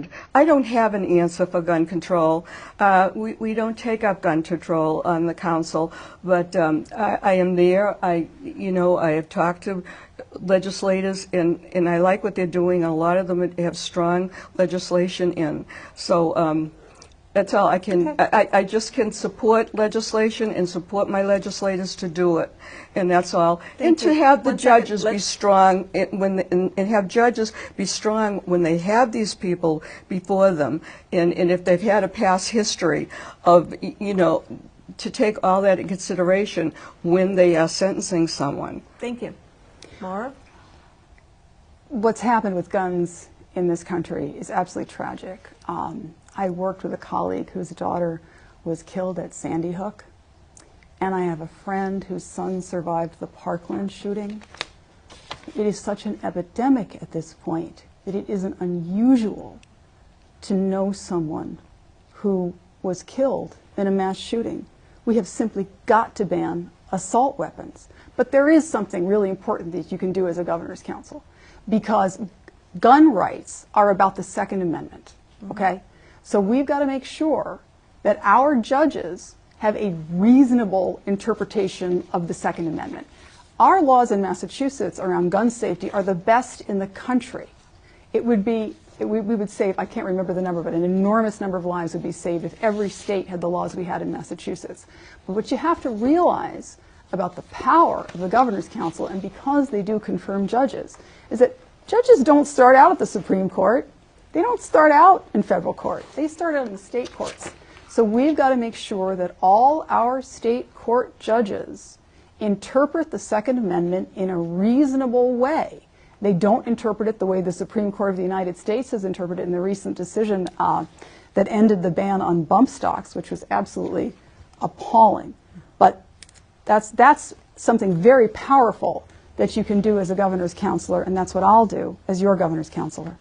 concerned. I don't have an answer for gun control. We don't take up gun control on the council, but I am there. I have talked to legislators, and I like what they're doing. A lot of them have strong legislation in. So that's all I can. Okay. I just can support legislation and support my legislators to do it, and that's all. And to have the judges be strong and have judges be strong when they have these people before them, and if they've had a past history of to take all that in consideration when they are sentencing someone. Thank you. Mara? What's happened with guns in this country is absolutely tragic. I worked with a colleague whose daughter was killed at Sandy Hook, and I have a friend whose son survived the Parkland shooting. It is such an epidemic at this point that it isn't unusual to know someone who was killed in a mass shooting. We have simply got to ban assault weapons. But there is something really important that you can do as a governor's council, because gun rights are about the Second Amendment, okay? So we've got to make sure that our judges have a reasonable interpretation of the Second Amendment. Our laws in Massachusetts around gun safety are the best in the country. It would be, we would save, I can't remember the number, but an enormous number of lives would be saved if every state had the laws we had in Massachusetts. But what you have to realize about the power of the Governor's Council, and because they do confirm judges, is that judges don't start out at the Supreme Court. They don't start out in federal court. They start out in the state courts. So we've got to make sure that all our state court judges interpret the Second Amendment in a reasonable way. They don't interpret it the way the Supreme Court of the United States has interpreted it in the recent decision that ended the ban on bump stocks, which was absolutely appalling. But that's something very powerful that you can do as a governor's counselor, and that's what I'll do as your governor's counselor.